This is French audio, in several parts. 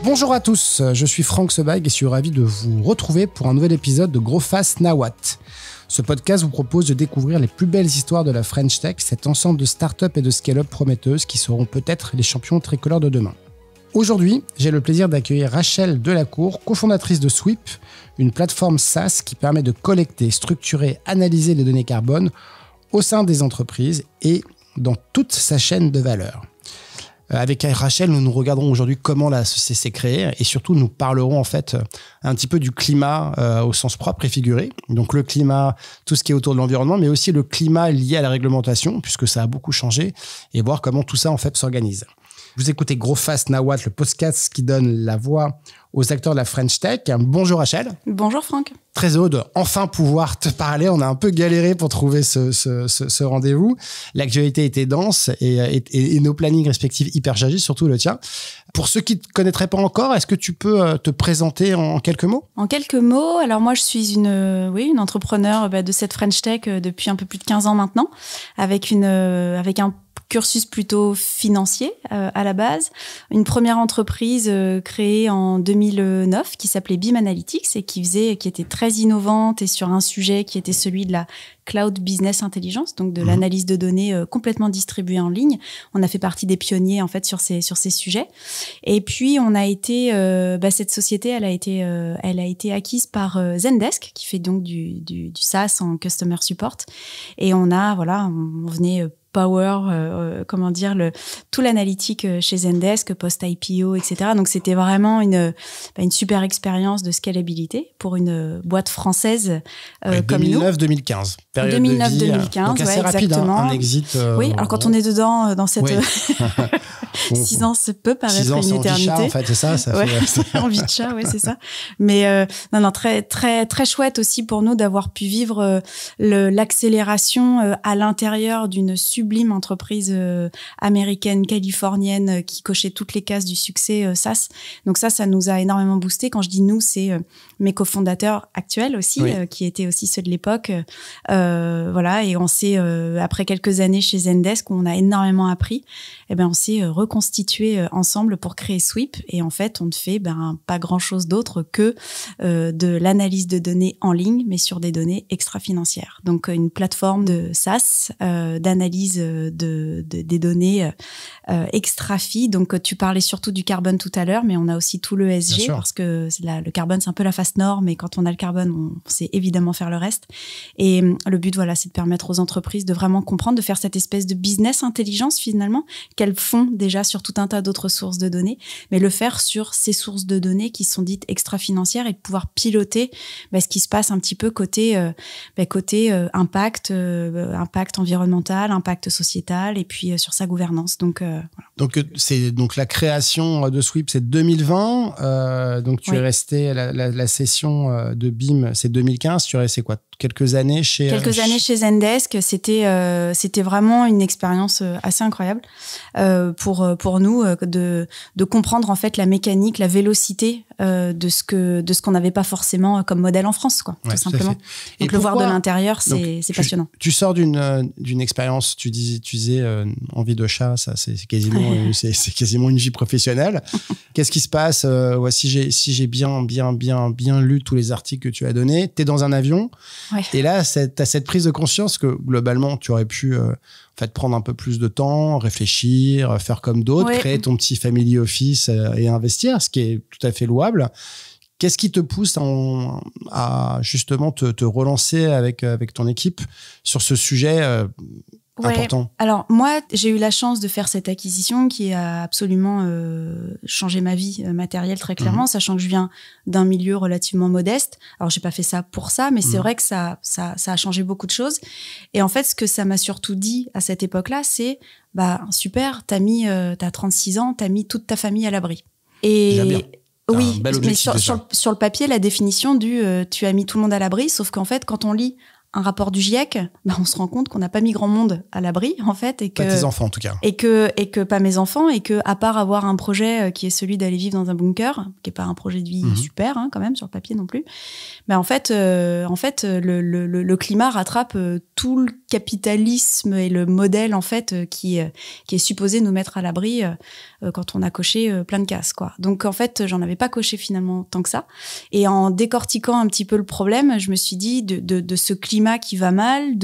Bonjour à tous, je suis Franck Sebag et je suis ravi de vous retrouver pour un nouvel épisode de Grow Fast Now What. Ce podcast vous propose de découvrir les plus belles histoires de la French Tech, cet ensemble de startups et de scale-up prometteuses qui seront peut-être les champions tricolores de demain. Aujourd'hui, j'ai le plaisir d'accueillir Rachel Delacour, cofondatrice de Sweep, une plateforme SaaS qui permet de collecter, structurer, analyser les données carbone au sein des entreprises et dans toute sa chaîne de valeur. Avec Rachel, nous regarderons aujourd'hui comment la société s'est créée et surtout nous parlerons en fait un petit peu du climat au sens propre et figuré. Donc le climat, tout ce qui est autour de l'environnement, mais aussi le climat lié à la réglementation puisque ça a beaucoup changé et voir comment tout ça en fait s'organise. Vous écoutez Grow Fast Now What, le podcast qui donne la voix aux acteurs de la French Tech. Bonjour Rachel. Bonjour Franck. Très heureux de enfin pouvoir te parler. On a un peu galéré pour trouver ce rendez-vous. L'actualité était dense et nos plannings respectifs hyper chargés, surtout le tien. Pour ceux qui ne te connaîtraient pas encore, est-ce que tu peux te présenter en quelques mots ? En quelques mots, alors moi je suis une entrepreneur de cette French Tech depuis un peu plus de 15 ans maintenant, avec un cursus plutôt financier à la base. Une première entreprise créée en 2009 qui s'appelait BIM Analytics et qui était très innovante et sur un sujet qui était celui de la Cloud Business Intelligence, donc de l'analyse de données complètement distribuée en ligne. On a fait partie des pionniers en fait sur ces sujets. Et puis on a été cette société, elle a été acquise par Zendesk qui fait donc du SaaS en customer support. Et on venait power, tout l'analytique chez Zendesk, post-IPO, etc. Donc, c'était vraiment une super expérience de scalabilité pour une boîte française comme nous. 2009-2015, période 2009-2015, donc assez rapide, exactement. Un exit. Oui, alors quand on est dedans, dans cette... 6 ans, ça peut paraître une éternité. 6 ans, en fait, c'est ça fait... envie de chat, c'est ça. Mais très, très, très chouette aussi pour nous d'avoir pu vivre l'accélération à l'intérieur d'une sublime entreprise américaine, californienne, qui cochait toutes les cases du succès SaaS. Donc ça nous a énormément boosté. Quand je dis nous, c'est mes cofondateurs actuels aussi, qui étaient aussi ceux de l'époque. Et on s'est, après quelques années chez Zendesk, où on a énormément appris, on s'est reconstitué ensemble pour créer Sweep. Et en fait, on ne fait pas grand-chose d'autre que de l'analyse de données en ligne, mais sur des données extra-financières. Donc, une plateforme de SaaS, d'analyse des données extra-fi. Donc, tu parlais surtout du carbone tout à l'heure, mais on a aussi tout le ESG, parce que le carbone, c'est un peu la face nord, mais quand on a le carbone, on sait évidemment faire le reste. Et le but, c'est de permettre aux entreprises de vraiment comprendre, de faire cette espèce de business intelligence, finalement, qu'elles font déjà sur tout un tas d'autres sources de données, mais le faire sur ces sources de données qui sont dites extra-financières et de pouvoir piloter ce qui se passe un petit peu côté impact environnemental, impact sociétal et puis sur sa gouvernance. Donc la création de Sweep, c'est 2020. Donc tu es resté la session de BIM, c'est 2015. Tu es resté quoi ? Quelques années chez Zendesk. C'était vraiment une expérience assez incroyable pour nous de comprendre en fait la mécanique, la vélocité de ce qu'on n'avait pas forcément comme modèle en France, tout simplement. Donc le voir de l'intérieur, c'est passionnant. Tu sors d'une expérience, tu disais envie de chat, ça c'est quasiment une vie professionnelle. Qu'est-ce qui se passe si j'ai bien lu tous les articles que tu as donnés, t'es dans un avion. Ouais. Et là, t'as cette prise de conscience que globalement, tu aurais pu prendre un peu plus de temps, réfléchir, faire comme d'autres, créer ton petit family office et investir, ce qui est tout à fait louable. Qu'est-ce qui te pousse à justement te relancer avec ton équipe sur ce sujet important? Alors moi, j'ai eu la chance de faire cette acquisition qui a absolument changé ma vie matérielle très clairement, sachant que je viens d'un milieu relativement modeste. Alors j'ai pas fait ça pour ça, mais c'est vrai que ça a changé beaucoup de choses. Et en fait, ce que ça m'a surtout dit à cette époque-là, c'est super, t'as 36 ans, t'as mis toute ta famille à l'abri. Et oui, mais sur le papier, la définition tu as mis tout le monde à l'abri, sauf qu'en fait, quand on lit un rapport du GIEC, on se rend compte qu'on n'a pas mis grand monde à l'abri, en fait. Et que, pas tes enfants, en tout cas. Et que pas mes enfants, et que, à part avoir un projet qui est celui d'aller vivre dans un bunker, qui est pas un projet de vie super, quand même, sur le papier non plus, en fait, le climat rattrape tout le capitalisme et le modèle, en fait, qui est supposé nous mettre à l'abri quand on a coché plein de cases, quoi. Donc, en fait, j'en avais pas coché finalement tant que ça. Et en décortiquant un petit peu le problème, je me suis dit de ce climat qui va mal,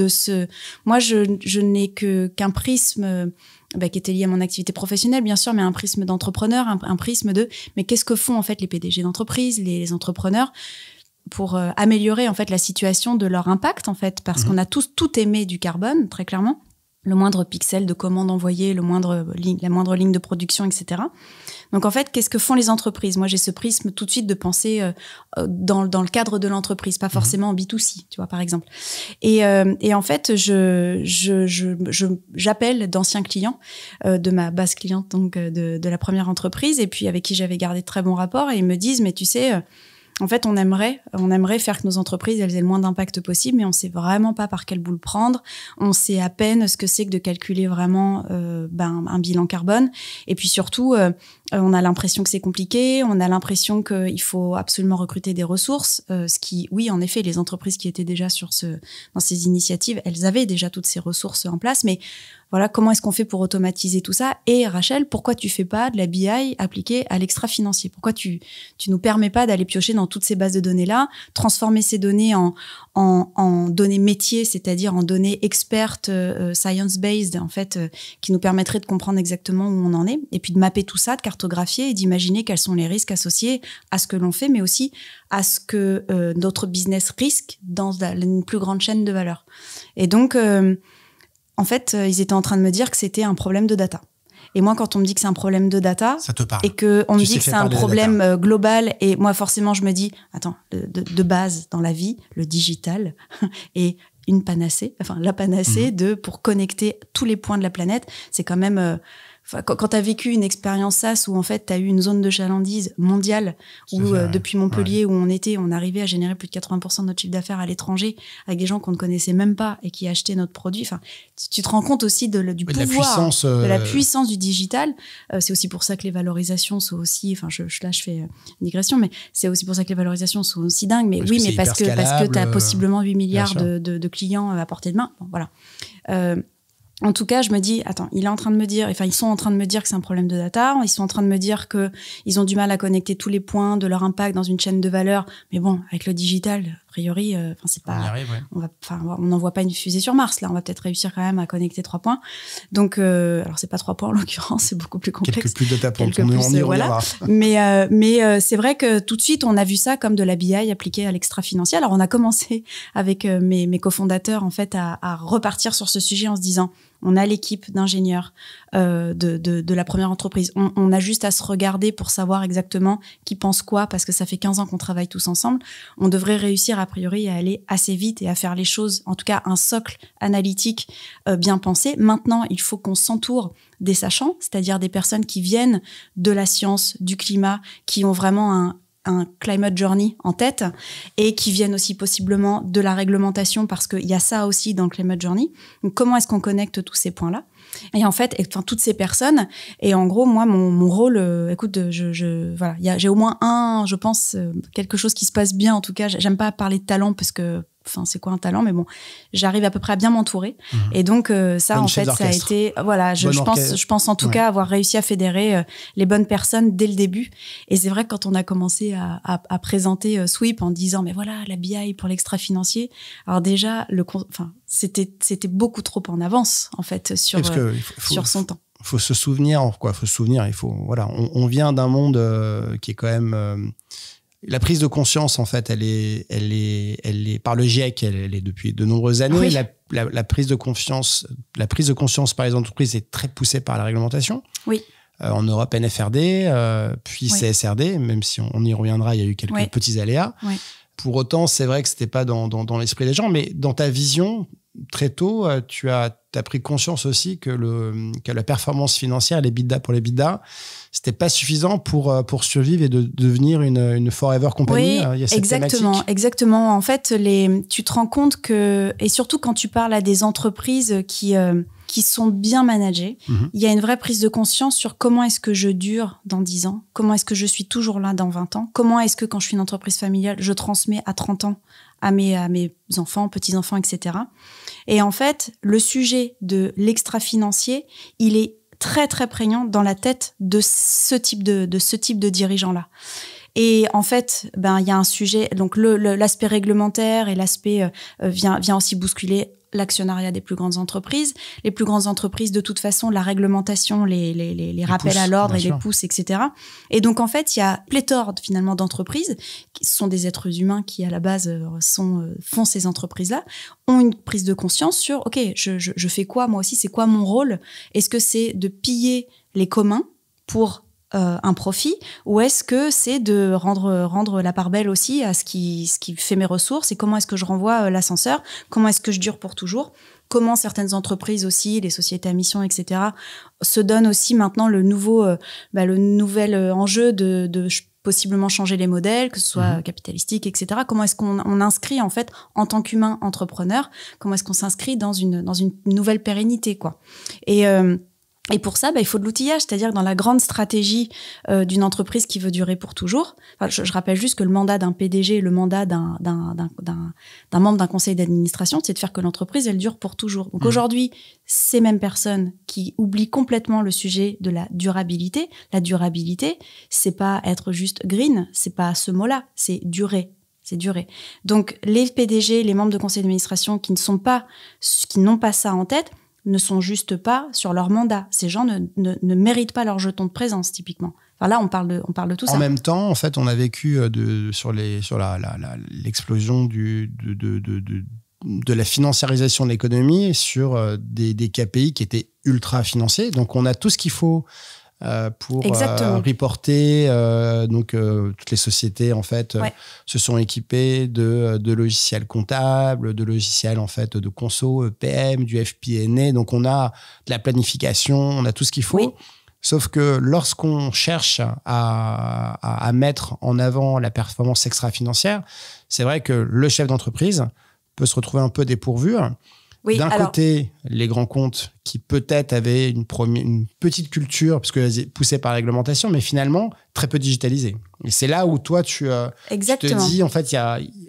moi je n'ai qu'un prisme qui était lié à mon activité professionnelle bien sûr, mais un prisme d'entrepreneur, un prisme de mais qu'est-ce que font en fait les PDG d'entreprise, les entrepreneurs pour améliorer en fait la situation de leur impact en fait, parce qu'on a tous tout émet du carbone très clairement. Le moindre pixel de commande envoyée, la moindre ligne de production, etc. Donc, en fait, qu'est-ce que font les entreprises? Moi, j'ai ce prisme tout de suite de penser dans le cadre de l'entreprise, pas forcément en B2C, tu vois, par exemple. Et en fait, j'appelle d'anciens clients de ma base cliente, donc de la première entreprise, et puis avec qui j'avais gardé de très bons rapports, et ils me disent, mais tu sais... En fait, on aimerait faire que nos entreprises, elles aient le moins d'impact possible, mais on sait vraiment pas par quel bout le prendre. On sait à peine ce que c'est que de calculer vraiment un bilan carbone. Et puis surtout, on a l'impression que c'est compliqué. On a l'impression qu'il faut absolument recruter des ressources. Ce qui, oui, en effet, les entreprises qui étaient déjà dans ces initiatives, elles avaient déjà toutes ces ressources en place, mais voilà, comment est-ce qu'on fait pour automatiser tout ça? Et Rachel, pourquoi tu fais pas de la BI appliquée à l'extra-financier? Pourquoi tu nous permets pas d'aller piocher dans toutes ces bases de données-là, transformer ces données en données métiers, c'est-à-dire en données expertes, science-based, en fait, qui nous permettraient de comprendre exactement où on en est, et puis de mapper tout ça, de cartographier et d'imaginer quels sont les risques associés à ce que l'on fait, mais aussi à ce que notre business risque dans une plus grande chaîne de valeur. Et donc... en fait, ils étaient en train de me dire que c'était un problème de data. Et moi, quand on me dit que c'est un problème de data, ça te parle. Et qu'on me dit que c'est un problème global, et moi, forcément, je me dis, attends, de base, dans la vie, le digital est une panacée, la panacée pour connecter tous les points de la planète, c'est quand même... quand tu as vécu une expérience SaaS où en fait tu as eu une zone de chalandise mondiale où depuis Montpellier où on arrivait à générer plus de 80% de notre chiffre d'affaires à l'étranger avec des gens qu'on ne connaissait même pas et qui achetaient notre produit, tu te rends compte aussi du pouvoir, de la puissance du digital. C'est aussi pour ça que les valorisations sont aussi, je fais une digression, mais c'est aussi pour ça que les valorisations sont aussi dingues, mais oui, mais parce que tu as possiblement 8 milliards de clients à portée de main. Bon, voilà. En tout cas, je me dis, attends, ils sont en train de me dire que c'est un problème de data, ils sont en train de me dire que ils ont du mal à connecter tous les points de leur impact dans une chaîne de valeur, mais bon, avec le digital, a priori, c'est pas, on y arrive, ouais. On n'envoie pas une fusée sur Mars, là, on va peut-être réussir quand même à connecter 3 points. Donc, alors c'est pas 3 points en l'occurrence, c'est beaucoup plus complexe. Quelques plus de data points, on y reviendra. Mais c'est vrai que tout de suite, on a vu ça comme de la BI appliquée à l'extra-financier. Alors, on a commencé avec mes cofondateurs, en fait, à repartir sur ce sujet en se disant, on a l'équipe d'ingénieurs de la première entreprise. On a juste à se regarder pour savoir exactement qui pense quoi, parce que ça fait 15 ans qu'on travaille tous ensemble. On devrait réussir, a priori, à aller assez vite et à faire les choses, en tout cas un socle analytique bien pensé. Maintenant, il faut qu'on s'entoure des sachants, c'est-à-dire des personnes qui viennent de la science, du climat, qui ont vraiment un climate journey en tête et qui viennent aussi possiblement de la réglementation, parce qu'il y a ça aussi dans le climate journey. Donc, comment est-ce qu'on connecte tous ces points-là? Et en fait, toutes ces personnes, et en gros, moi, mon rôle, écoute, j'ai au moins je pense, quelque chose qui se passe bien, en tout cas. J'aime pas parler de talent parce que, c'est quoi un talent? Mais bon, j'arrive à peu près à bien m'entourer. Et donc, ça, bonne en fait, ça a été, je pense en tout cas avoir réussi à fédérer les bonnes personnes dès le début. Et c'est vrai que quand on a commencé à présenter Sweep en disant, mais voilà, la BI pour l'extra-financier. Alors déjà, c'était beaucoup trop en avance, en fait, sur son temps. Faut se souvenir, on vient d'un monde qui est quand même, la prise de conscience, en fait, elle est par le GIEC, elle est depuis de nombreuses années. Oui. La prise de conscience par les entreprises est très poussée par la réglementation. Oui. En Europe, NFRD, puis CSRD, même si on y reviendra, il y a eu quelques petits aléas. Oui. Pour autant, c'est vrai que c'était pas dans l'esprit des gens, mais dans ta vision, très tôt, tu as pris conscience aussi que la performance financière, l'EBITDA pour l'EBITDA, c'était pas suffisant pour survivre et de devenir une forever company. Oui, il y a cette exactement. En fait, tu te rends compte que, et surtout quand tu parles à des entreprises qui sont bien managées, il y a une vraie prise de conscience sur comment est-ce que je dure dans 10 ans, comment est-ce que je suis toujours là dans 20 ans, comment est-ce que quand je suis une entreprise familiale, je transmets à 30 ans à mes enfants, petits-enfants, etc. Et en fait, le sujet de l'extra-financier, il est très, très prégnant dans la tête de ce type de dirigeants-là. Et en fait, il y a un sujet, donc l'aspect réglementaire et l'aspect vient aussi bousculer l'actionnariat des plus grandes entreprises. Les plus grandes entreprises, de toute façon, la réglementation, les rappels à l'ordre et les poussent, etc. Et donc, en fait, il y a pléthore, finalement, d'entreprises qui sont des êtres humains qui, à la base, font ces entreprises-là, ont une prise de conscience sur, OK, je fais quoi, moi aussi, c'est quoi mon rôle? Est-ce que c'est de piller les communs pour un profit, ou est-ce que c'est de rendre la part belle aussi à ce qui fait mes ressources, et comment est-ce que je renvoie l'ascenseur, comment est-ce que je dure pour toujours, comment certaines entreprises aussi, les sociétés à mission, etc., se donnent aussi maintenant le nouvel enjeu de possiblement changer les modèles, que ce soit capitalistique, etc. Comment est-ce qu'on inscrit, en fait, en tant qu'humain entrepreneur, comment est-ce qu'on s'inscrit dans une nouvelle pérennité, quoi. Et pour ça, il faut de l'outillage, c'est-à-dire dans la grande stratégie d'une entreprise qui veut durer pour toujours. Enfin, je rappelle juste que le mandat d'un PDG, le mandat d'un membre d'un conseil d'administration, c'est de faire que l'entreprise, elle dure pour toujours. Donc aujourd'hui, ces mêmes personnes qui oublient complètement le sujet de la durabilité, c'est pas être juste green, c'est pas ce mot-là, c'est durer. C'est duré. Donc, les PDG, les membres de conseil d'administration qui n'ont pas ça en tête, ne sont juste pas sur leur mandat. Ces gens ne méritent pas leur jeton de présence, typiquement. Enfin, là, on parle de tout ça. En même temps, en fait, on a vécu sur l'explosion de la financiarisation de l'économie sur des KPI qui étaient ultra financés. Donc, on a tout ce qu'il faut pour reporter. Toutes les sociétés, en fait, se sont équipées de logiciels comptables, de logiciels, en fait, de conso, EPM, du FP&A. Donc, on a de la planification, on a tout ce qu'il faut. Oui. Sauf que lorsqu'on cherche à mettre en avant la performance extra-financière, c'est vrai que le chef d'entreprise peut se retrouver un peu dépourvu. Oui, d'un côté, les grands comptes qui peut-être avaient une petite culture, parce que poussée par la réglementation, mais finalement très peu digitalisée. Et c'est là où toi, tu te dis, en fait,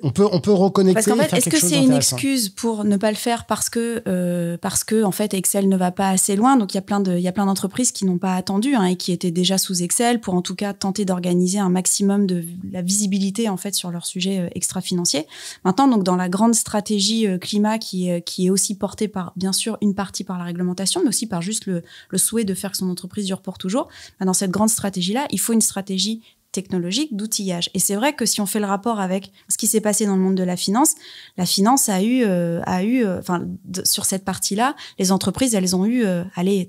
on peut reconnecter. Parce qu'en fait, est-ce que c'est une excuse pour ne pas le faire parce que en fait, Excel ne va pas assez loin? Donc, il y a plein d'entreprises qui n'ont pas attendu et qui étaient déjà sous Excel pour, en tout cas, tenter d'organiser un maximum de la visibilité, en fait, sur leur sujet extra-financier. Maintenant, donc, dans la grande stratégie climat qui est aussi portée par, bien sûr, une partie par la réglementation, mais aussi par juste le souhait de faire que son entreprise dure pour toujours. Dans cette grande stratégie-là, il faut une stratégie technologique d'outillage. Et c'est vrai que si on fait le rapport avec ce qui s'est passé dans le monde de la finance a eu sur cette partie-là, les entreprises, elles ont eu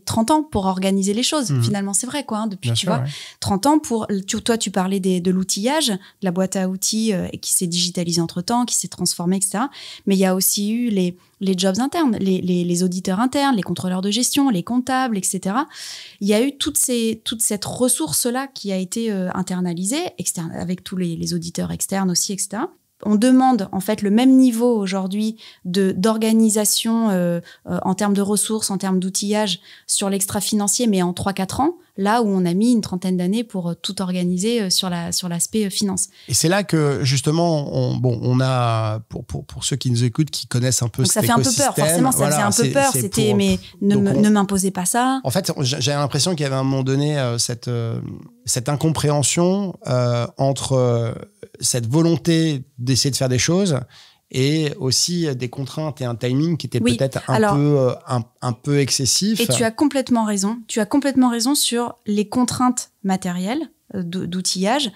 30 ans pour organiser les choses. Finalement, c'est vrai, quoi, depuis, bien tu sûr, vois, 30 ans pour... Toi, tu parlais de l'outillage, de la boîte à outils qui s'est digitalisée entre-temps, qui s'est transformée, etc. Mais il y a aussi eu les jobs internes, les auditeurs internes, les contrôleurs de gestion, les comptables, etc. Il y a eu toute cette ressource-là qui a été internalisée, externe, avec tous les auditeurs externes aussi, etc. On demande en fait le même niveau aujourd'hui d'organisation en termes de ressources, en termes d'outillage sur l'extra-financier, mais en 3-4 ans, là où on a mis une trentaine d'années pour tout organiser sur l'aspect finance. Et c'est là que justement, on a, pour ceux qui nous écoutent, qui connaissent un peu cet écosystème... Ça fait un peu peur, forcément, ça faisait un peu peur, mais ne m'imposez pas ça. En fait, j'ai l'impression qu'il y avait à un moment donné cette incompréhension entre cette volonté d'essayer de faire des choses et aussi des contraintes et un timing qui était peut-être un peu excessif. Et tu as complètement raison. Tu as complètement raison sur les contraintes matérielles d'outillage.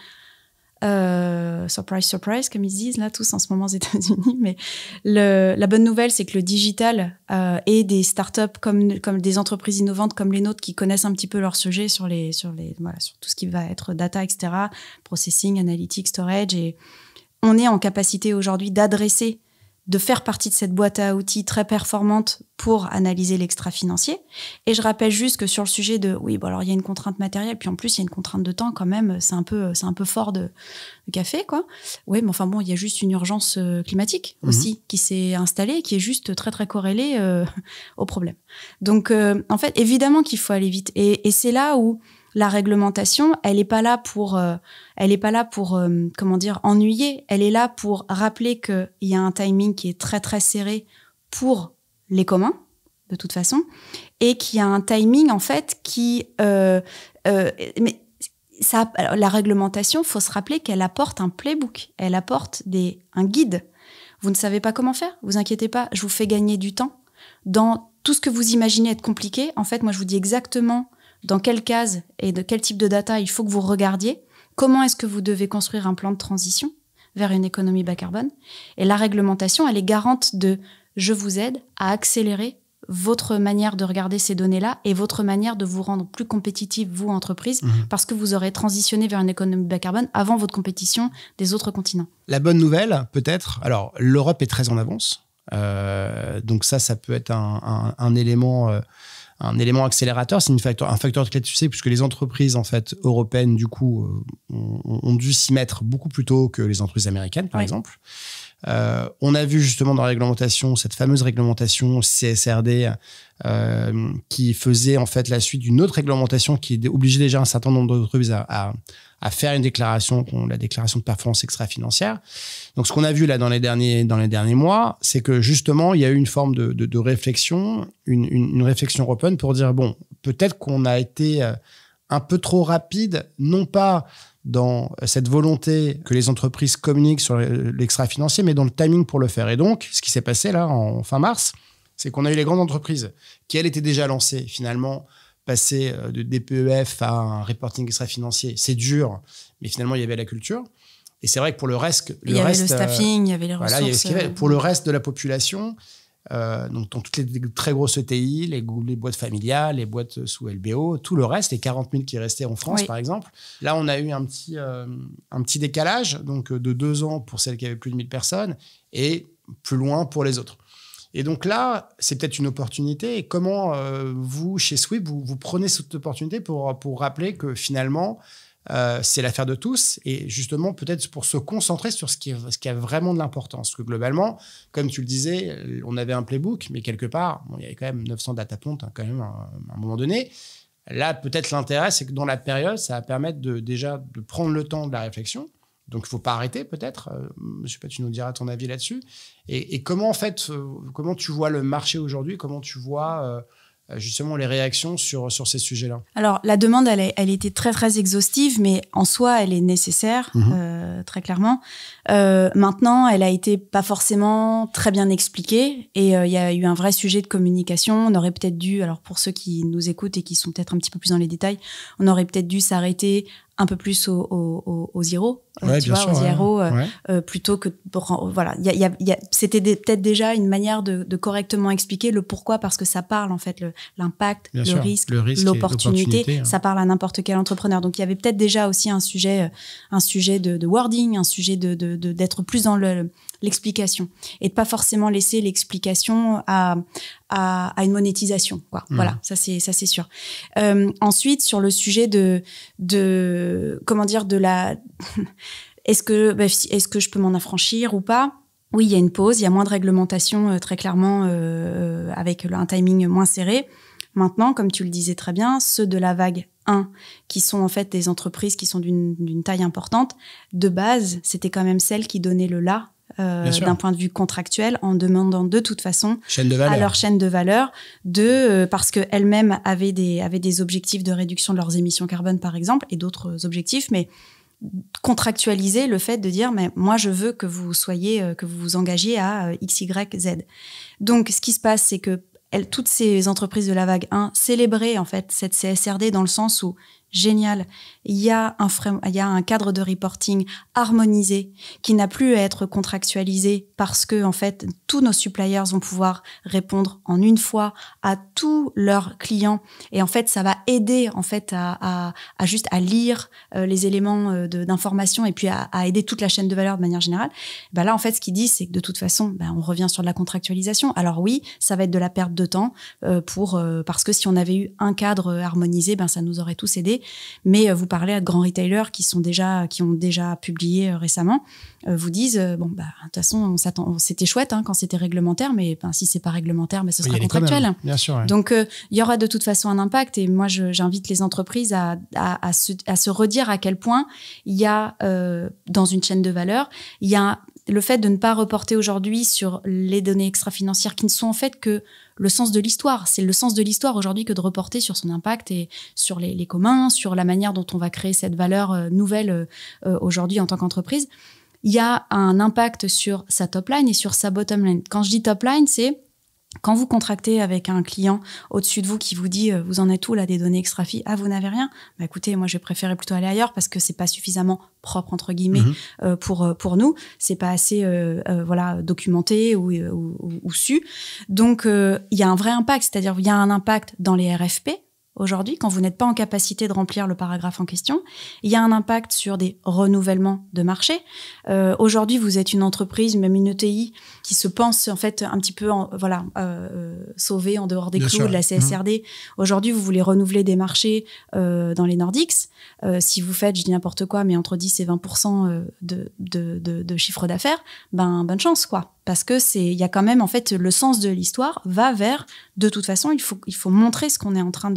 Surprise, surprise, comme ils disent là tous en ce moment aux États-Unis. Mais la bonne nouvelle, c'est que le digital et des startups comme des entreprises innovantes comme les nôtres qui connaissent un petit peu leur sujet sur tout ce qui va être data, etc., processing, analytics, storage, et on est en capacité aujourd'hui d'adresser de faire partie de cette boîte à outils très performante pour analyser l'extra-financier. Et je rappelle juste que sur le sujet de, oui, bon alors il y a une contrainte matérielle, puis en plus il y a une contrainte de temps quand même, c'est un peu fort de café, quoi. Oui, mais enfin bon, il y a juste une urgence climatique aussi qui s'est installée, qui est juste très très corrélée au problème. Donc en fait, évidemment qu'il faut aller vite. Et c'est là où la réglementation, elle est pas là pour comment dire, ennuyer. Elle est là pour rappeler qu'il y a un timing qui est très très serré pour les communs, de toute façon, et qu'il y a un timing en fait qui, mais ça, alors, la réglementation, faut se rappeler qu'elle apporte un playbook, elle apporte un guide. Vous ne savez pas comment faire, vous inquiétez pas, je vous fais gagner du temps dans tout ce que vous imaginez être compliqué. En fait, moi, je vous dis exactement dans quelle case et de quel type de data il faut que vous regardiez, comment est-ce que vous devez construire un plan de transition vers une économie bas carbone. Et la réglementation, elle est garante de « je vous aide à accélérer votre manière de regarder ces données-là et votre manière de vous rendre plus compétitive, vous, entreprise, parce que vous aurez transitionné vers une économie bas carbone avant votre compétition des autres continents. » La bonne nouvelle, peut-être, alors l'Europe est très en avance, donc ça peut être un élément accélérateur, c'est un facteur clé, tu sais, puisque les entreprises en fait européennes du coup ont dû s'y mettre beaucoup plus tôt que les entreprises américaines, par exemple. On a vu justement dans la réglementation, cette fameuse réglementation CSRD qui faisait en fait la suite d'une autre réglementation qui obligeait déjà un certain nombre d'entreprises à faire une déclaration, la déclaration de performance extra-financière. Donc, ce qu'on a vu là dans les derniers mois, c'est que justement, il y a eu une forme de réflexion, une réflexion européenne pour dire, bon, peut-être qu'on a été un peu trop rapide, non pas dans cette volonté que les entreprises communiquent sur l'extra-financier, mais dans le timing pour le faire. Et donc, ce qui s'est passé là, en fin mars, c'est qu'on a eu les grandes entreprises qui, elles, étaient déjà lancées, finalement, passer de DPEF à un reporting extra-financier, c'est dur, mais finalement, il y avait la culture. Et c'est vrai que pour le reste... Il y avait le staffing, il y avait les ressources. Pour le reste de la population, donc dans toutes les très grosses ETI, les boîtes familiales, les boîtes sous LBO, tout le reste, les 40 000 qui restaient en France, par exemple. Là, on a eu un petit décalage, donc de 2 ans pour celles qui avaient plus de 1000 personnes et plus loin pour les autres. Et donc là, c'est peut-être une opportunité. Et comment vous, chez Sweep, vous prenez cette opportunité pour rappeler que finalement, c'est l'affaire de tous et justement peut-être pour se concentrer sur ce qui a vraiment de l'importance. Parce que globalement, comme tu le disais, on avait un playbook, mais quelque part, il y avait quand même 900 data points quand même à un moment donné. Là, peut-être l'intérêt, c'est que dans la période, ça va permettre déjà de prendre le temps de la réflexion. Donc, il ne faut pas arrêter, peut-être. Je ne sais pas, tu nous diras ton avis là-dessus. Et comment, en fait, comment tu vois le marché aujourd'hui? Comment tu vois justement les réactions sur ces sujets-là? Alors, la demande, elle était très, très exhaustive, mais en soi, elle est nécessaire, très clairement. Maintenant, elle a été pas forcément très bien expliquée et il y a eu un vrai sujet de communication. On aurait peut-être dû, alors pour ceux qui nous écoutent et qui sont peut-être un petit peu plus dans les détails, on aurait peut-être dû s'arrêter un peu plus au zéro, tu vois, au zéro, plutôt que... Voilà, c'était peut-être déjà une manière de correctement expliquer le pourquoi, parce que ça parle, en fait, l'impact, le risque, l'opportunité, ça parle à n'importe quel entrepreneur. Donc, il y avait peut-être déjà aussi un sujet de wording, un sujet d'être plus dans l'explication et de pas forcément laisser l'explication à une monétisation, quoi. Voilà, ça c'est sûr. Ensuite, sur le sujet comment dire, est-ce que je peux m'en affranchir ou pas? Oui, il y a une pause, il y a moins de réglementation, très clairement, avec un timing moins serré. Maintenant, comme tu le disais très bien, ceux de la vague 1, qui sont en fait des entreprises qui sont d'une taille importante, de base, c'était quand même celles qui donnaient le là, d'un point de vue contractuel, en demandant de toute façon à leur chaîne de valeur parce qu'elles-mêmes avaient des objectifs de réduction de leurs émissions carbone, par exemple, et d'autres objectifs, mais contractualiser le fait de dire mais moi je veux que vous vous engagiez à X, Y, Z. Donc ce qui se passe, c'est que toutes ces entreprises de la vague 1 célébraient en fait cette CSRD dans le sens où génial. Il y a un cadre de reporting harmonisé qui n'a plus à être contractualisé parce que, en fait, tous nos suppliers vont pouvoir répondre en une fois à tous leurs clients. Et en fait, ça va aider, en fait, à juste à lire les éléments d'information et puis à aider toute la chaîne de valeur de manière générale. Ben là, en fait, ce qu'ils disent, c'est que de toute façon, on revient sur de la contractualisation. Alors oui, ça va être de la perte de temps parce que si on avait eu un cadre harmonisé, ça nous aurait tous aidés. Mais vous parlez à de grands retailers qui ont déjà publié récemment, vous disent de toute façon, c'était chouette quand c'était réglementaire, mais si c'est pas réglementaire, ce sera contractuel. Bien sûr. Ouais. Donc il y aura de toute façon un impact. Et moi, j'invite les entreprises à se redire à quel point il y a dans une chaîne de valeur, il y a le fait de ne pas reporter aujourd'hui sur les données extra-financières qui ne sont en fait que le sens de l'histoire. C'est le sens de l'histoire aujourd'hui que de reporter sur son impact et sur les communs, sur la manière dont on va créer cette valeur nouvelle aujourd'hui en tant qu'entreprise. Il y a un impact sur sa top line et sur sa bottom line. Quand je dis top line, c'est quand vous contractez avec un client au-dessus de vous qui vous dit vous en êtes où là des données extra-fi, vous n'avez rien, écoutez, moi je préférais plutôt aller ailleurs parce que c'est pas suffisamment propre entre guillemets pour nous, c'est pas assez documenté ou su. Donc il y a un vrai impact, c'est-à-dire il y a un impact dans les RFP. Aujourd'hui, quand vous n'êtes pas en capacité de remplir le paragraphe en question, il y a un impact sur des renouvellements de marché. Aujourd'hui, vous êtes une entreprise, même une ETI, qui se pense en fait un petit peu sauvée en dehors des clous de la CSRD. Aujourd'hui, vous voulez renouveler des marchés dans les Nordiques. Si vous faites, je dis n'importe quoi, mais entre 10 et 20% de chiffre d'affaires, bonne chance, quoi. Parce que il y a quand même, en fait, le sens de l'histoire va vers, de toute façon, il faut montrer ce qu'on est en train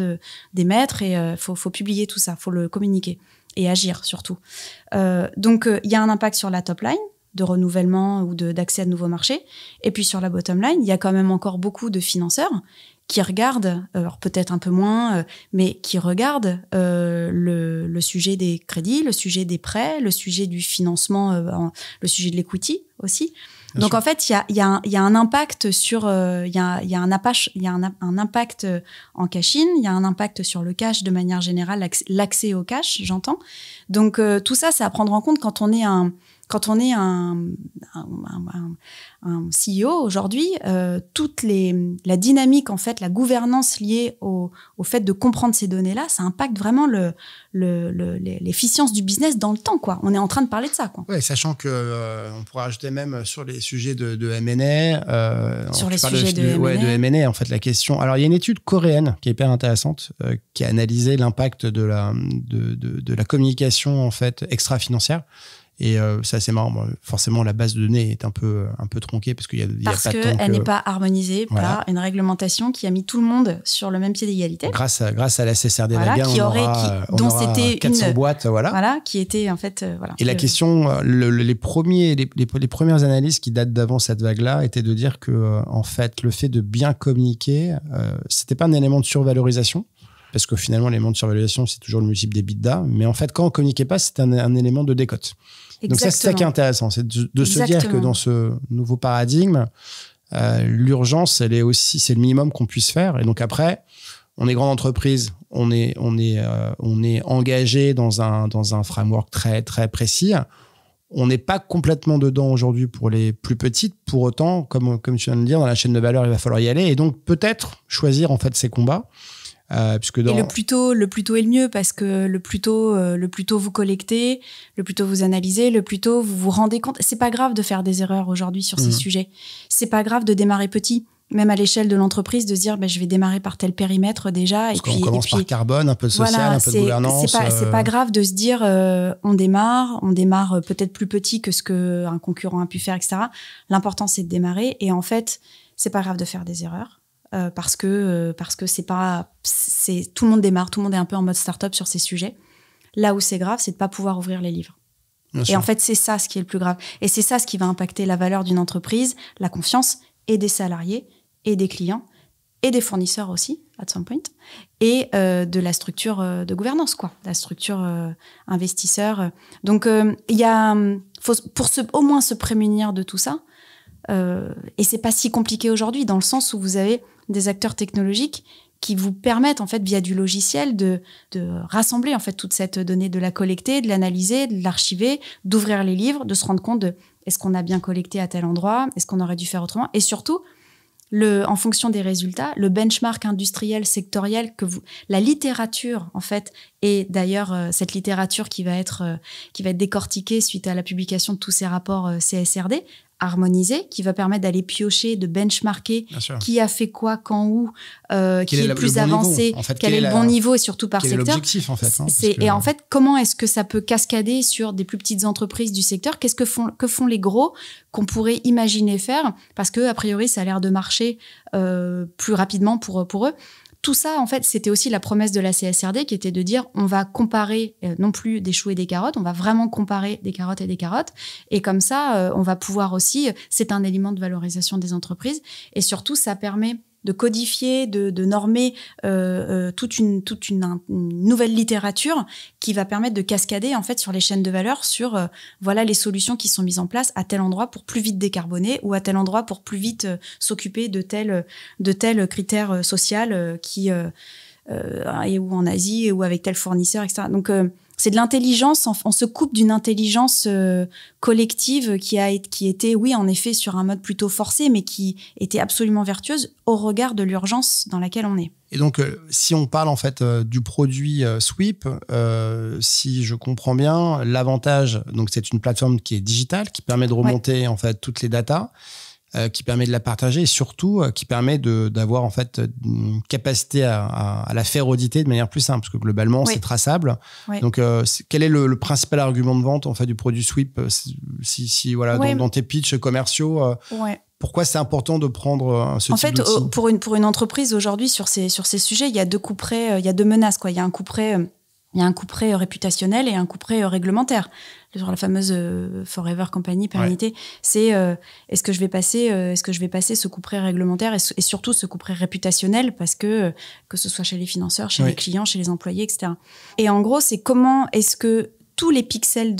d'émettre et faut publier tout ça, faut le communiquer et agir surtout. Donc, il y a un impact sur la top line de renouvellement ou d'accès à de nouveaux marchés. Et puis, sur la bottom line, il y a quand même encore beaucoup de financeurs qui regardent, alors peut-être un peu moins, mais qui regardent le sujet des crédits, le sujet des prêts, le sujet du financement, le sujet de l'equity aussi. Bien Donc sûr. En fait, il y a un impact sur, il y a un impact en cash-in, il y a un impact sur le cash de manière générale, l'accès au cash, j'entends. Donc tout ça, c'est à prendre en compte quand on est un CEO aujourd'hui, toute la dynamique, en fait, la gouvernance liée au fait de comprendre ces données-là, ça impacte vraiment l'efficience du business dans le temps, quoi. On est en train de parler de ça, quoi. Ouais, sachant que on pourrait ajouter même sur les sujets de M&A. Sur les sujets de M&A. De M&A, en fait, la question. Alors, il y a une étude coréenne qui est hyper intéressante, qui a analysé l'impact de la communication, en fait, extra-financière. Et c'est assez marrant. Bon, forcément, la base de données est un peu tronquée parce qu'il y a pas parce qu'elle n'est pas harmonisée par une réglementation qui a mis tout le monde sur le même pied d'égalité. Grâce à la CSRD Laga, dont c'était 400 boîtes, voilà, qui était en fait voilà. Et la question, les premières analyses qui datent d'avant cette vague-là étaient de dire que en fait, le fait de bien communiquer, c'était pas un élément de survalorisation. Parce que finalement, l'élément de survalorisation, c'est toujours le multiple d'EBITDA. Mais en fait, quand on ne communiquait pas, c'était un élément de décote. Exactement. Donc ça, c'est ça qui est intéressant. C'est de se dire que dans ce nouveau paradigme, l'urgence, c'est le minimum qu'on puisse faire. Et donc après, on est grande entreprise, on est engagé dans un framework très, très précis. On n'est pas complètement dedans aujourd'hui pour les plus petites. Pour autant, comme tu viens de le dire, dans la chaîne de valeur, il va falloir y aller. Et donc, peut-être choisir en fait ses combats. Puisque Et le plus tôt est le mieux, parce que le plus tôt vous collectez, le plus tôt vous analysez, le plus tôt vous vous rendez compte. C'est pas grave de faire des erreurs aujourd'hui sur ces sujets. C'est pas grave de démarrer petit, même à l'échelle de l'entreprise, de se dire je vais démarrer par tel périmètre déjà. Parce qu'on commence par carbone, un peu de social, un peu de gouvernance. C'est pas grave de se dire on démarre peut-être plus petit que ce qu'un concurrent a pu faire, etc. L'important, c'est de démarrer. Et en fait, c'est pas grave de faire des erreurs. Parce que tout le monde démarre, tout le monde est un peu en mode start-up sur ces sujets. Là où c'est grave, c'est de pas pouvoir ouvrir les livres. Bien sûr. En fait, c'est ça ce qui est le plus grave. Et c'est ça ce qui va impacter la valeur d'une entreprise, la confiance et des salariés et des clients et des fournisseurs aussi, at some point, et de la structure de gouvernance, quoi, la structure investisseur. Donc, il y a, au moins se prémunir de tout ça. Et c'est pas si compliqué aujourd'hui, dans le sens où vous avez des acteurs technologiques qui vous permettent en fait via du logiciel de rassembler en fait toute cette donnée, de la collecter, de l'analyser, de l'archiver, d'ouvrir les livres, de se rendre compte de est-ce qu'on a bien collecté à tel endroit, est-ce qu'on aurait dû faire autrement, et surtout en fonction des résultats, le benchmark industriel sectoriel la littérature en fait, et d'ailleurs cette littérature qui va être décortiquée suite à la publication de tous ces rapports CSRD, harmonisé, qui va permettre d'aller piocher, de benchmarker qui a fait quoi, quand, où, qui est le plus avancé, en fait, quel est le bon niveau et surtout par secteur. Quel est l'objectif en fait. Et en fait, comment est-ce que ça peut cascader sur des plus petites entreprises du secteur? Qu'est-ce que font les gros qu'on pourrait imaginer faire? Parce que a priori, ça a l'air de marcher plus rapidement pour eux. Tout ça, en fait, c'était aussi la promesse de la CSRD qui était de dire on va comparer non plus des choux et des carottes, on va vraiment comparer des carottes et des carottes. Et comme ça, on va pouvoir aussi, c'est un élément de valorisation des entreprises. Et surtout, ça permet de codifier, de normer toute une nouvelle littérature qui va permettre de cascader en fait sur les chaînes de valeur sur voilà les solutions qui sont mises en place à tel endroit pour plus vite décarboner ou à tel endroit pour plus vite s'occuper de tel critère social ou en Asie ou avec tel fournisseur, etc. Donc c'est de l'intelligence, on se coupe d'une intelligence collective qui était, oui, en effet, sur un mode plutôt forcé, mais qui était absolument vertueuse au regard de l'urgence dans laquelle on est. Et donc, si on parle en fait du produit Sweep, si je comprends bien, l'avantage, donc c'est une plateforme qui est digitale, qui permet de remonter en fait toutes les datas, qui permet de la partager et surtout qui permet d'avoir en fait une capacité à la faire auditer de manière plus simple parce que globalement c'est traçable. Donc quel est le principal argument de vente en fait du produit Sweep si voilà dans tes pitchs commerciaux pourquoi c'est important de prendre ce type d'outil? En fait, pour une entreprise aujourd'hui sur ces sujets, il y a deux coups près, il y a deux menaces quoi. Il y a un coup près réputationnel et un coup près réglementaire. Sur la fameuse Forever Company, pérennité, c'est est-ce que je vais passer ce coup près réglementaire et surtout ce coup près réputationnel parce que ce soit chez les financeurs, chez les clients, chez les employés, etc. Et en gros, c'est comment est-ce que tous les pixels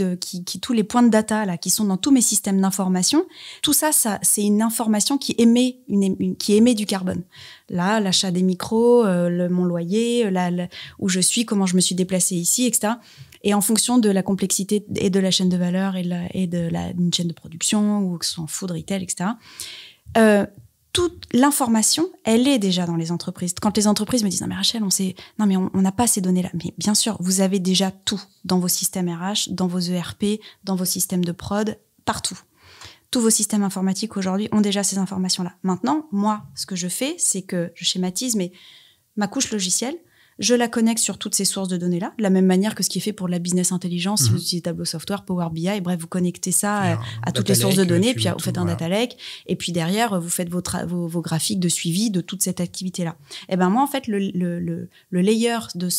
tous les points de data là qui sont dans tous mes systèmes d'information, tout ça c'est une information qui émet du carbone. Là, l'achat des micros, mon loyer, où je suis, comment je me suis déplacée ici, etc. Et en fonction de la complexité et de la chaîne de valeur d'une chaîne de production ou que ce soit en food, retail, etc. Toute l'information, elle est déjà dans les entreprises. Quand les entreprises me disent « Non mais Rachel, on n'a pas ces données-là ». Mais bien sûr, vous avez déjà tout dans vos systèmes RH, dans vos ERP, dans vos systèmes de prod, partout. Tous vos systèmes informatiques aujourd'hui ont déjà ces informations-là. Maintenant, moi, ce que je fais, c'est que je schématise ma couche logicielle, je la connecte sur toutes ces sources de données-là, de la même manière que ce qui est fait pour la business intelligence, si vous utilisez Tableau Software, Power BI, bref, vous connectez ça à toutes les sources de données, puis vous faites un data lake, et puis derrière, vous faites vos graphiques de suivi de toute cette activité-là. Et ben moi, en fait, le layer de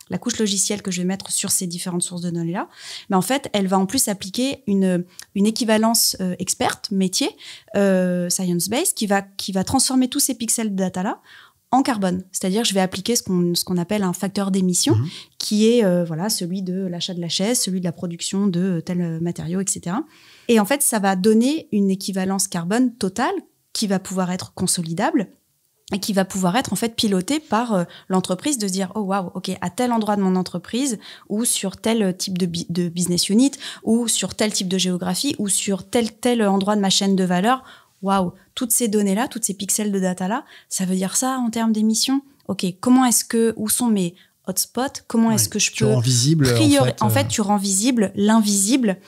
la couche logicielle que je vais mettre sur ces différentes sources de données-là, mais en fait, elle va en plus appliquer une équivalence experte, métier, science-based, qui va transformer tous ces pixels de data-là en carbone. C'est-à-dire, je vais appliquer ce qu'on appelle un facteur d'émission, qui est celui de l'achat de la chaise, celui de la production de tel matériau, etc. Et en fait, ça va donner une équivalence carbone totale qui va pouvoir être consolidable et qui va pouvoir être en fait pilotée par l'entreprise de se dire « Oh waouh, ok, à tel endroit de mon entreprise ou sur tel type de business unit ou sur tel type de géographie ou sur tel endroit de ma chaîne de valeur, waouh, toutes ces données-là, toutes ces pixels de data-là, ça veut dire ça en termes d'émissions? Ok, où sont mes hotspots? Comment est-ce que je peux... En fait, tu rends visible l'invisible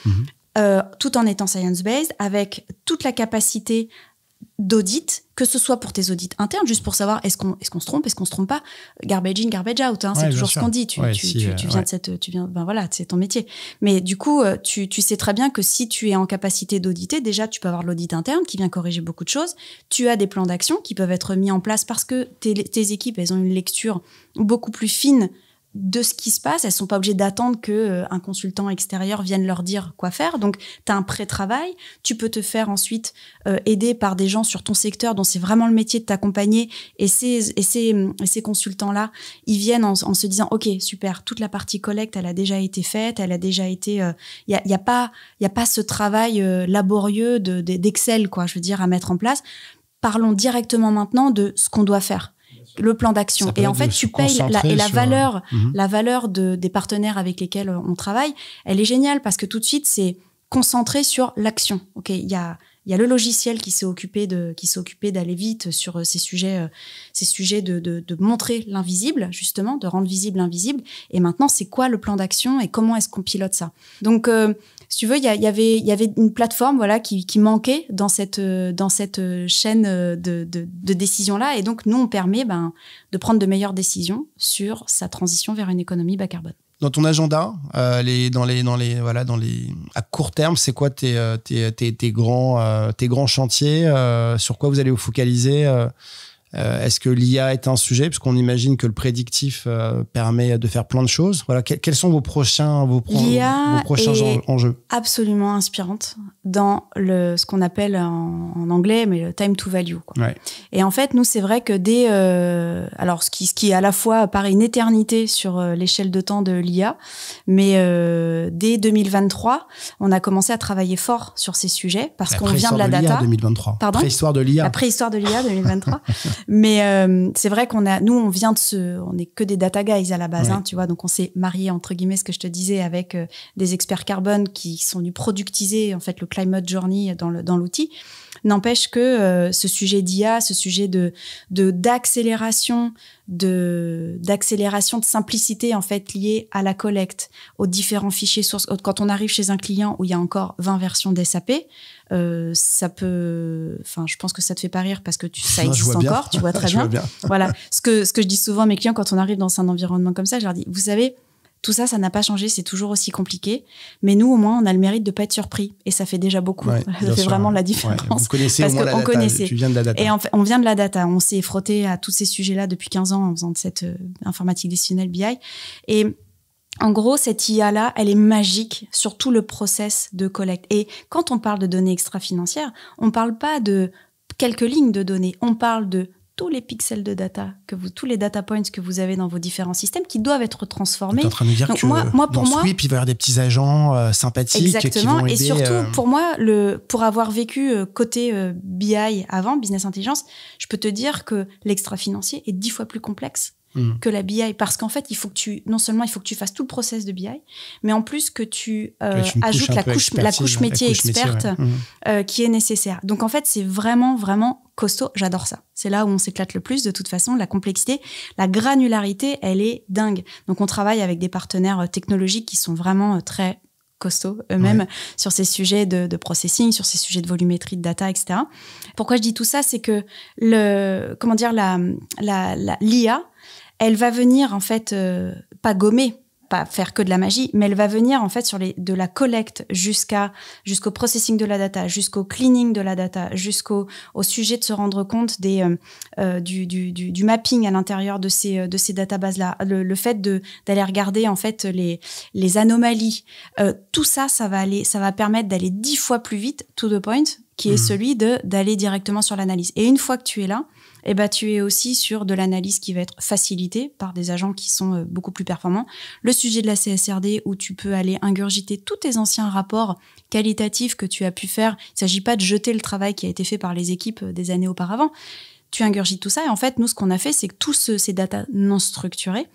tout en étant science-based avec toute la capacité d'audit, que ce soit pour tes audits internes, juste pour savoir est-ce qu'on se trompe, est-ce qu'on se trompe pas, garbage in, garbage out, c'est toujours ce qu'on dit. Tu viens c'est ton métier. Mais du coup, tu sais très bien que si tu es en capacité d'auditer, déjà tu peux avoir l'audit interne qui vient corriger beaucoup de choses. Tu as des plans d'action qui peuvent être mis en place parce que tes équipes, elles ont une lecture beaucoup plus fine de ce qui se passe. Elles sont pas obligées d'attendre que un consultant extérieur vienne leur dire quoi faire. Donc, tu as un pré-travail. Tu peux te faire ensuite aider par des gens sur ton secteur dont c'est vraiment le métier de t'accompagner. Et ces consultants-là, ils viennent en se disant « Ok, super, toute la partie collecte, elle a déjà été faite, elle a déjà été... Il y a pas ce travail laborieux d'Excel, quoi, je veux dire, à mettre en place. Parlons directement maintenant de ce qu'on doit faire. » le plan d'action. Et en fait, tu payes la valeur des partenaires avec lesquels on travaille, elle est géniale parce que tout de suite, c'est concentré sur l'action. Ok, il y a le logiciel qui s'est occupé d'aller vite sur ces sujets de montrer l'invisible, justement, de rendre visible l'invisible. Et maintenant, c'est quoi le plan d'action et comment est-ce qu'on pilote ça? Donc, si tu veux, il y avait une plateforme, voilà, qui manquait dans cette chaîne de décision-là. Et donc, nous, on permet de prendre de meilleures décisions sur sa transition vers une économie bas carbone. Dans ton agenda, à court terme, c'est quoi tes grands chantiers, sur quoi vous allez vous focaliser? Est-ce que l'IA est un sujet, puisqu'on imagine que le prédictif permet de faire plein de choses. Voilà, quels sont vos prochains enjeux? Absolument inspirante dans ce qu'on appelle en anglais, mais le time to value, quoi. Ouais. Et en fait, nous, c'est vrai que alors ce qui à la fois paraît une éternité sur l'échelle de temps de l'IA, mais dès 2023, on a commencé à travailler fort sur ces sujets parce qu'on vient de la data. 2023. Pardon? Préhistoire de l'IA. La préhistoire de l'IA 2023. Mais c'est vrai on est que des data guys à la base, hein, tu vois, donc on s'est marié entre guillemets, ce que je te disais, avec des experts carbone qui sont venus productiser en fait le climate journey dans l'outil. N'empêche que ce sujet d'IA, ce sujet d'accélération, de simplicité en fait liée à la collecte, aux différents fichiers sources. Quand on arrive chez un client où il y a encore 20 versions d'SAP, ça peut, enfin, je pense que ça te fait pas rire parce que ça existe encore, tu vois très bien. Voilà. Ce que je dis souvent à mes clients quand on arrive dans un environnement comme ça, je leur dis, vous savez, tout ça, ça n'a pas changé, c'est toujours aussi compliqué. Mais nous, au moins, on a le mérite de pas être surpris. Et ça fait déjà beaucoup. Ouais, ça fait vraiment la différence. Ouais, vous connaissez au moins la data. Tu viens de la data. Et on vient de la data. On s'est frotté à tous ces sujets-là depuis 15 ans en faisant de cette informatique décisionnelle BI. Et en gros, cette IA-là, elle est magique sur tout le process de collecte. Et quand on parle de données extra-financières, on parle pas de quelques lignes de données. On parle de tous les pixels de data, tous les data points que vous avez dans vos différents systèmes qui doivent être transformés. Tu es en train de nous dire donc, que dans Sweep, il va y avoir des petits agents sympathiques exactement, qui vont aider. Et surtout, pour moi, pour avoir vécu côté BI avant, Business Intelligence, je peux te dire que l'extra-financier est 10 fois plus complexe que la BI, parce qu'en fait, non seulement il faut que tu fasses tout le process de BI, mais en plus que tu ajoutes la couche métier experte qui est nécessaire. Donc en fait, c'est vraiment, vraiment costaud. J'adore ça. C'est là où on s'éclate le plus, de toute façon. La complexité, la granularité, elle est dingue. Donc on travaille avec des partenaires technologiques qui sont vraiment très costauds eux-mêmes sur ces sujets de processing, sur ces sujets de volumétrie de data, etc. Pourquoi je dis tout ça, c'est que l'IA, elle va venir en fait pas gommer, pas faire que de la magie, mais elle va venir en fait de la collecte jusqu'au processing de la data, jusqu'au cleaning de la data, jusqu'au sujet de se rendre compte du mapping à l'intérieur de ces databases là, le fait d'aller regarder en fait les anomalies, tout ça va permettre d'aller 10 fois plus vite to the point, qui est celui d'aller directement sur l'analyse. Et une fois que tu es là, eh ben, tu es aussi sur de l'analyse qui va être facilitée par des agents qui sont beaucoup plus performants. Le sujet de la CSRD, où tu peux aller ingurgiter tous tes anciens rapports qualitatifs que tu as pu faire. Il ne s'agit pas de jeter le travail qui a été fait par les équipes des années auparavant. Tu ingurgites tout ça. Et en fait, nous, ce qu'on a fait, c'est que tous ces data non structurés,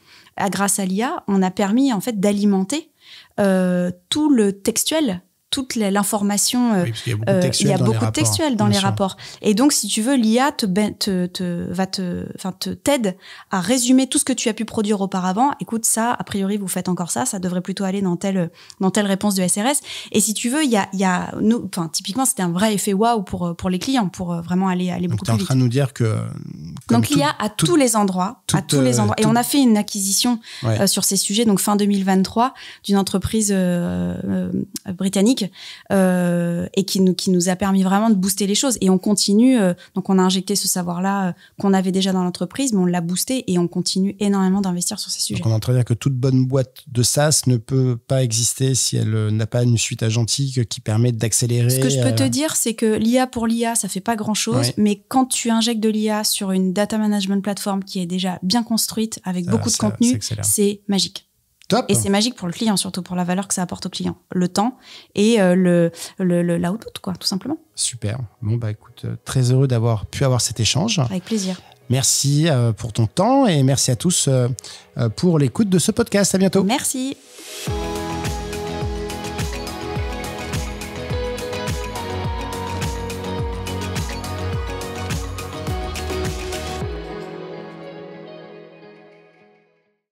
grâce à l'IA, on a permis en fait d'alimenter tout le textuel, toute l'information. Oui, il y a beaucoup de textuel dans les rapports. Et donc, si tu veux, l'IA t'aide à résumer tout ce que tu as pu produire auparavant. Écoute, ça, a priori, vous faites encore ça devrait plutôt aller dans telle réponse de SRS. Et si tu veux, typiquement, c'était un vrai effet waouh pour les clients, pour vraiment aller beaucoup plus vite. Tu es en train de nous dire que... Donc, l'IA à tous les endroits. Et on a fait une acquisition sur ces sujets, donc fin 2023, d'une entreprise britannique, et qui nous a permis vraiment de booster les choses. Et on continue, donc on a injecté ce savoir-là qu'on avait déjà dans l'entreprise, mais on l'a boosté et on continue énormément d'investir sur ces sujets. Donc on est en train de dire que toute bonne boîte de SaaS ne peut pas exister si elle n'a pas une suite agentique qui permet d'accélérer. Ce que je peux te dire, c'est que l'IA pour l'IA, ça fait pas grand-chose, mais quand tu injectes de l'IA sur une data management platform qui est déjà bien construite, avec beaucoup de contenu, c'est magique. Top. Et c'est magique pour le client, surtout pour la valeur que ça apporte au client. Le temps et l'output, quoi, tout simplement. Super. Bon, bah écoute, très heureux d'avoir pu avoir cet échange. Avec plaisir. Merci pour ton temps et merci à tous pour l'écoute de ce podcast. À bientôt. Merci.